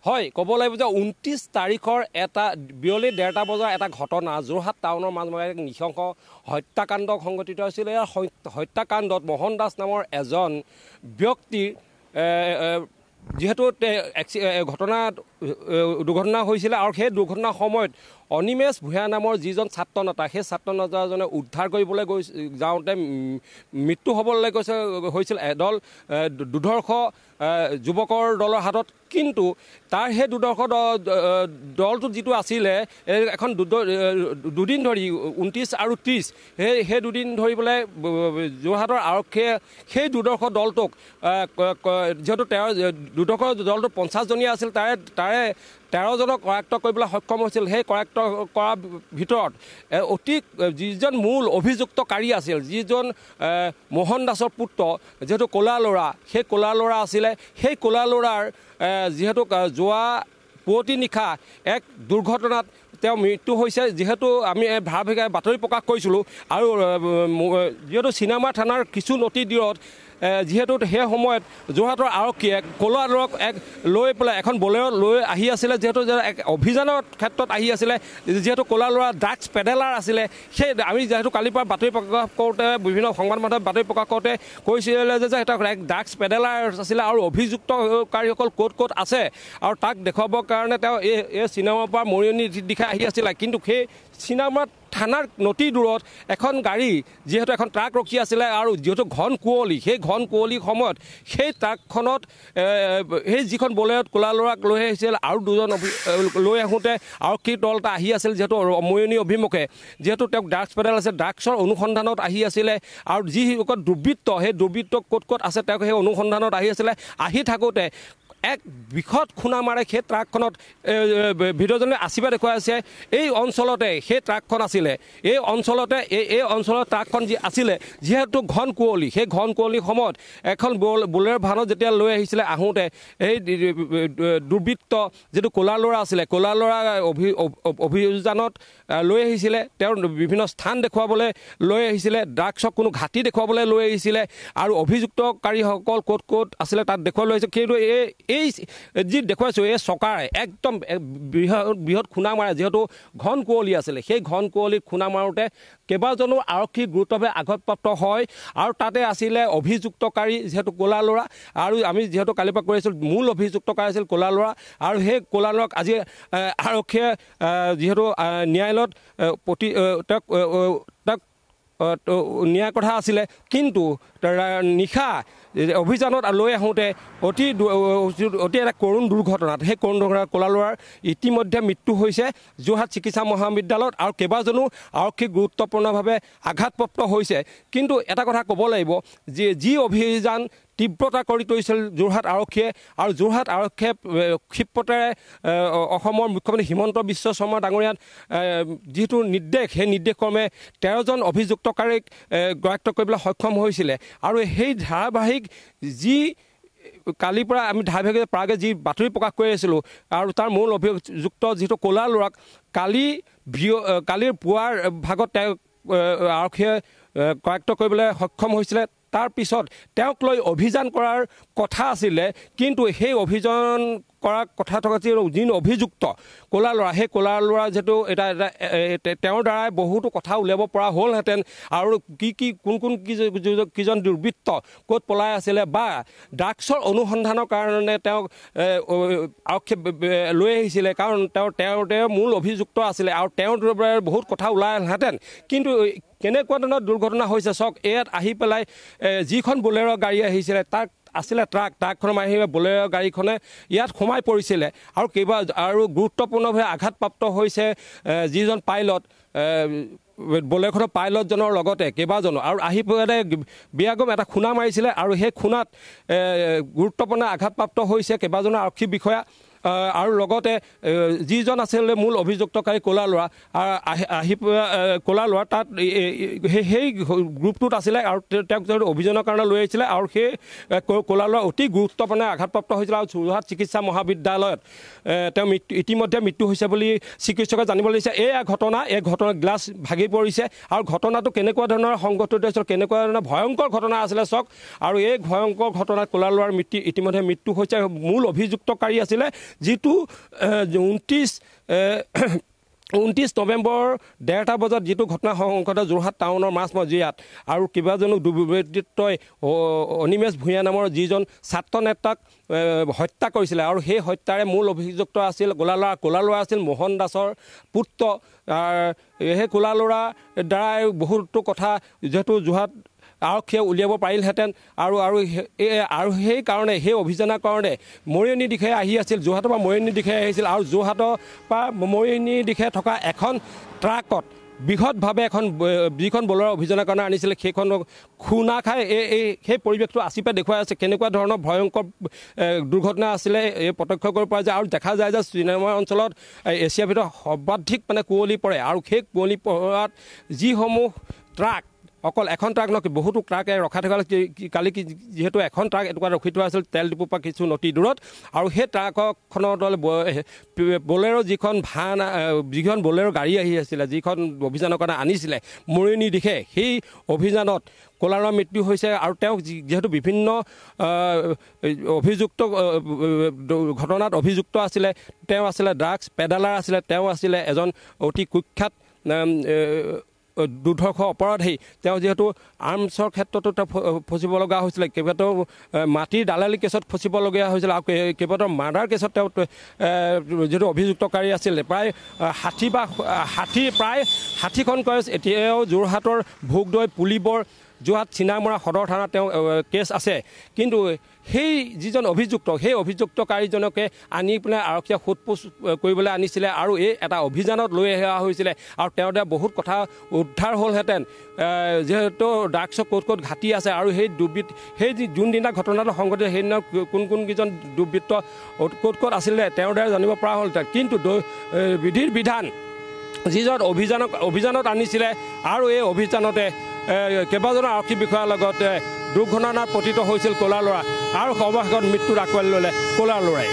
হয় ক'ব লাগিব যে 29 তাৰিখৰ এটা বিয়লি 1:30 বজাৰ এটা ঘটনা যোৰহাট টাউনৰ মাজমজিয়াত এক নৃশংস হত্যাকাণ্ড সংঘটিত হৈছিল। এই হত্যাকাণ্ডত মোহন দাস নামৰ এজন ব্যক্তিৰ যিহেতু দুৰ্ঘটনা হৈছিলে আৰু সেই দুৰ্ঘটনাৰ সময়ত অনিমেষ ভূঞা নামৰ যিজন ছাত্ৰ নেতা সেই ছাত্ৰ নেতাজনে উদ্ধাৰ কৰিবলৈ যাওঁতে মৃত্যু হ'বলৈ হৈছিল এদল দুৰ্ধৰ্ষ যুৱকৰ দলৰ হাতত। কিন্তু তাৰ সেই দুৰ্ধৰ্ষ দলটো যিটো আছিলে এখন দুদিন ধৰি 29 আৰু 30 সেই দুদিন ধৰি পেলাই যোৰহাটৰ আৰক্ষীয়ে সেই দুৰ্ধৰ্ষ দলটোক যিহেতু দুৰ্ধৰ্ষ দলটো 50 জনীয়া আছিল তাৰে 13 জনক কৰায়ত্ব কৰিবলৈ সক্ষম হৈছিল। সেই কৰায়ত্ব কৰাৰ ভিতৰত যিজন মূল অভিযুক্তকাৰী আছিল, যিজন মোহন দাসৰ পুত্ৰ, যিহেতু ক'লা ল'ৰা, সেই ক'লা ল'ৰা আছিলে। সেই ক'লা ল'ৰাৰ যিহেতু যোৱা পুৱতি নিশা এক দুৰ্ঘটনাত তেওঁ মৃত্যু হৈছে। যিহেতু আমি ধাৰাবাহিক বাতৰি প্ৰকাশ কৰিছিলোঁ আৰু যিহেতু চিনেমা থানাৰ কিছু নথি দূৰত যিহেতু সেই সময়ত যোৰহাটৰ আৰক্ষীয়ে ক'লা ল'ৰাক লৈ পেলাই এখন বলেৰ' লৈ আহি আছিলে। যিহেতু এক অভিযানৰ ক্ষেত্ৰত আহি আছিলে, যিহেতু ক'লা ল'ৰা ড্ৰাগছ পেডেলাৰ আছিলে। সেই আমি যিহেতু কালিৰ পৰা বাতৰি প্ৰকাশ কৰোঁতে বিভিন্ন সংবাদ মাধ্যমত বাতৰি প্ৰকাশ কৰোঁতে কৈছিলে যে এটা ড্ৰাগছ পেডেলাৰ আছিলে আৰু অভিযুক্তকাৰীসকল ক'ত আছে আৰু তাক দেখুৱাবৰ কাৰণে তেওঁ এই চিনেমাৰ পৰা মৰিয়নি দিশা আহি আছিলে। কিন্তু সেই চিনেমাত থানাৰ নথি দূৰত এখন গাড়ী যিহেতু এখন ট্ৰাক ৰখি আছিলে আৰু যিহেতু ঘন কুঁৱলী, সেই ঘন কুঁৱলীৰ সময়ত সেই ট্ৰাকখনত সেই যিখন বলেৰত ক'লা ল'ৰাক লৈ আহিছিল আৰু দুজন লৈ আহোঁতে আৰক্ষীৰ দল এটা আহি আছিল যিহেতু মৰিয়নি অভিমুখে। যিহেতু তেওঁক ড্ৰাগছ পেডেল আছে, ড্ৰাগছৰ অনুসন্ধানত আহি আছিলে আৰু যিসকল দুৰ্বৃত্ত সেই দুৰ্বৃত্ত ক'ত আছে তেওঁক সেই অনুসন্ধানত আহি আছিলে। আহি থাকোঁতে এক বৃহৎ খুনা মাৰে সেই ট্ৰাকখনত ভিডিঅ'জনে আঁচিবা দেখুৱাই আছে। এই অঞ্চলতে সেই ট্ৰাকখন আছিলে, এই অঞ্চলতে এই অঞ্চলত ট্ৰাকখন যি আছিলে, যিহেতু ঘন কুঁৱলী, সেই ঘন কুঁৱলীৰ সময়ত এখন বলেৰ' ভানত যেতিয়া লৈ আহিছিলে, আহোঁতে এই দুৰ্বৃত্ত যিটো ক'লা ল'ৰা আছিলে, ক'লা ল'ৰা অভিযানত লৈ আহিছিলে। তেওঁৰ বিভিন্ন স্থান দেখুৱাবলৈ লৈ আহিছিলে, ড্ৰাগছক কোনো ঘাটি দেখুৱাবলৈ লৈ আহিছিলে আৰু অভিযুক্তকাৰীসকল ক'ত আছিলে তাত দেখুৱাই লৈ আহিছে। কিন্তু এই যি দেখুৱাইছোঁ এই চকাৰে একদম বৃহৎ খুনা মাৰে। যিহেতু ঘন কুঁৱলী আছিলে, সেই ঘন কুঁৱলীত খুনা মাৰোঁতে কেইবাজনো আৰক্ষী গুৰুত্বভাৱে আঘাতপ্ৰাপ্ত হয় আৰু তাতে আছিলে অভিযুক্তকাৰী যিহেতু ক'লা ল'ৰা আৰু আমি যিহেতু কালিৰ পৰা কৈ আছিলোঁ মূল অভিযুক্তকাৰী আছিল ক'লা ল'ৰা। আৰু সেই ক'লা ল'ৰাক আজি আৰক্ষীয়ে যিহেতু ন্যায়ালয়ত তাক ন্যায় কথা আছিলে। কিন্তু নিশা অভিযানত লৈ আহোঁতে অতি এটা কৰুণ দুৰ্ঘটনাত সেই কৰুণ দুৰ্ঘটনাত ক'লা ল'ৰাৰ ইতিমধ্যে মৃত্যু হৈছে যোৰহাট চিকিৎসা মহাবিদ্যালয়ত আৰু কেইবাজনো আৰক্ষী গুৰুত্বপূৰ্ণভাৱে আঘাতপ্ৰাপ্ত হৈছে। কিন্তু এটা কথা ক'ব লাগিব যে যি অভিযান তীব্ৰতা কৰি তুলিছিল যোৰহাট আৰক্ষীয়ে আৰু যোৰহাট আৰক্ষীয়ে ক্ষিপ্ৰতাৰে অসমৰ মুখ্যমন্ত্ৰী হিমন্ত বিশ্ব শৰ্মা ডাঙৰীয়াত যিটো নিৰ্দেশ, সেই নিৰ্দেশক্ৰমে 13জন অভিযুক্তকাৰীক গ্ৰেপ্তাৰ কৰিবলৈ সক্ষম হৈছিলে। আৰু সেই ধাৰাবাহিক যি কালিৰ পৰা আমি ধাৰাবাহিক প্ৰাগে যি বাতৰি প্ৰকাশ কৰি আছিলোঁ আৰু তাৰ মূল অভিযুক্ত যিটো ক'লা ল'ৰাক কালিৰ পুৱাৰ ভাগত তেওঁক আৰক্ষীয়ে গ্ৰেপ্তাৰ কৰিবলৈ সক্ষম হৈছিলে। তাৰপিছত তেওঁক লৈ অভিযান কৰাৰ কথা আছিলে, কিন্তু সেই অভিযান কৰাৰ কথা থকা যি অভিযুক্ত ক'লা ল'ৰা, সেই ক'লা ল'ৰা যিহেতু তেওঁৰ দ্বাৰাই বহুতো কথা উলিয়াব পৰা হ'লহেঁতেন আৰু কোন কিজন দুৰ্বৃত্ত ক'ত পলাই আছিলে বা ড্ৰাগছৰ অনুসন্ধানৰ কাৰণে তেওঁক আৰক্ষীয়ে লৈ আহিছিলে, কাৰণ তেওঁ মূল অভিযুক্ত আছিলে আৰু তেওঁৰ দ্বাৰাই বহুত কথা ওলালহেঁতেন। কিন্তু কেনেকুৱা ধৰণৰ দুৰ্ঘটনা হৈছে চাওক, ইয়াত আহি পেলাই যিখন বলেৰ' গাড়ী আহিছিলে তাক আছিলে ট্ৰাকখনৰ আহি বলেৰ' গাড়ীখনে ইয়াত সোমাই পৰিছিলে আৰু গুৰুত্বপূৰ্ণভাৱে আঘাতপ্ৰাপ্ত হৈছে যিজন পাইলট, বলেৰ'খনৰ পাইলটজনৰ লগতে কেইবাজনো আৰু আহি পেলাই বিয়াগম এটা খুনা মাৰিছিলে আৰু সেই খুনাত গুৰুত্বপূৰ্ণ আঘাতপ্ৰাপ্ত হৈছে কেইবাজনো আৰক্ষী বিষয়া আৰু লগতে যিজন আছিলে মূল অভিযুক্তকাৰী ক'লা ল'ৰা ক'লা ল'ৰা তাত সেই গ্ৰুপটোত আছিলে আৰু তেওঁক অভিযানৰ কাৰণে লৈ আহিছিলে আৰু সেই ক'লা ল'ৰা অতি গুৰুত্বপূৰ্ণ আঘাতপ্ৰাপ্ত হৈছিলে আৰু যোৰহাট চিকিৎসা মহাবিদ্যালয়ত তেওঁ ইতিমধ্যে মৃত্যু হৈছে বুলি চিকিৎসকে জানিবলৈ দিছে। এই ঘটনা গ্লাছ ভাগি পৰিছে আৰু ঘটনাটো কেনেকুৱা ধৰণৰ সংঘটিত হৈছিল, কেনেকুৱা ধৰণৰ ভয়ংকৰ ঘটনা আছিলে চাওক। আৰু এই ভয়ংকৰ ঘটনাত ক'লা ল'ৰাৰ ইতিমধ্যে মৃত্যু হৈছে। মূল অভিযুক্তকাৰী আছিলে যিটো 29 নৱেম্বৰ 1:30 বজাত যিটো ঘটনা সংঘটিত যোৰহাট টাউনৰ মাছমজিয়াত আৰু কেইবাজনো দুৰ্বৃত্তই অনিমেষ ভূঞা নামৰ যিজন ছাত্ৰ নেতাক হত্যা কৰিছিলে আৰু সেই হত্যাৰে মূল অভিযুক্ত আছিল ক'লা ল'ৰা আছিল মোহন দাসৰ পুত্ৰ। সেই ক'লা ল'ৰাৰ দ্বাৰাই বহুতো কথা যিহেতু যোৰহাট আৰক্ষীয়ে উলিয়াব পাৰিলহেঁতেন আৰু সেইকাৰণে সেই অভিযানৰ কাৰণে মৰিয়নি দিশে আহি আছিল, যোৰহাটৰ পৰা মৰিয়নি দিশে আহিছিল আৰু যোৰহাটৰ পৰা মৰিয়নি দিশে থকা এখন ট্ৰাকত বৃহৎভাৱে যিখন বলেৰ' অভিযানৰ কাৰণে আনিছিলে সেইখন খুনা খাই সেই পৰিৱেশটো আছিপে দেখুৱাই আছে কেনেকুৱা ধৰণৰ ভয়ংকৰ দুৰ্ঘটনা আছিলে এই প্ৰত্যক্ষ কৰিব পৰা যায়। আৰু দেখা যায় যে চিনেমা অঞ্চলত এছিয়াৰ ভিতৰত সৰ্বাধিক কুঁৱলী পৰে আৰু সেই কুঁৱলী পৰাত যিসমূহ ট্ৰাক, অকল এখন ট্ৰাক নহয় বহুতো ট্ৰাকে ৰখাই থকা কালি যিহেতু এখন ট্ৰাক এনেকুৱা ৰখি থোৱা আছিল তেল ডিপুৰ পৰা কিছু নতি দূৰত আৰু সেই ট্ৰাকখনৰ দলে বলেৰ' যিখন বলেৰ' গাড়ী আহি আছিলে যিখন অভিযানৰ কাৰণে আনিছিলে মৰিয়নি দিশে, সেই অভিযানত ক'লা ল'ৰাৰ মৃত্যু হৈছে। আৰু তেওঁ যিহেতু বিভিন্ন ঘটনাত অভিযুক্ত আছিলে, তেওঁ আছিলে ড্ৰাগছ পেডালাৰ আছিলে, তেওঁ আছিলে এজন অতি কুখ্যাত দুৰ্ধৰ্ষ অপৰাধী। তেওঁ যিহেতু আৰ্মছৰ ক্ষেত্ৰতো তেওঁ ফচিব লগা হৈছিলে, কেইবাটাও মাটিৰ দালালি কেছত ফচিবলগীয়া হৈছিলে আৰু কেইবাটাও মাৰ্ডাৰ কেছত তেওঁ যিহেতু অভিযুক্তকাৰী আছিলে। প্ৰায় 60খন কেছ এতিয়াও যোৰহাটৰ ভোগদৈ পুলিবৰ যোৰহাট চিনামৰা সদৰ থানাত তেওঁ কেছ আছে। কিন্তু সেই যিজন অভিযুক্ত সেই অভিযুক্তকাৰীজনকে আনি পেলাই আৰক্ষীয়ে সোধপোছ কৰিবলৈ আনিছিলে আৰু এটা অভিযানত লৈ অহা হৈছিলে আৰু তেওঁৰ দ্বাৰা বহুত কথা উদ্ধাৰ হ'লহেঁতেন। যিহেতু ড্ৰাগছৰ ক'ত ঘাটি আছে আৰু সেই যোনদিনা ঘটনাটো সংঘটিত সেইদিনা কোনকেইজন দুৰ্বৃত্ত ক'ত আছিলে তেওঁৰ দ্বাৰা জানিব পৰা হ'লহেঁতেন। কিন্তু বিধিৰ বিধান যিজন অভিযানত আনিছিলে আৰু এই অভিযানতে কেইবাজনো আৰক্ষী বিষয়াৰ লগতে দুৰ্ঘটনাত পতিত হৈছিল ক'লা ল'ৰা আৰু সৰ্বশেষত মৃত্যুৰ আঁকোৱালি ল'লে ক'লা ল'ৰাই।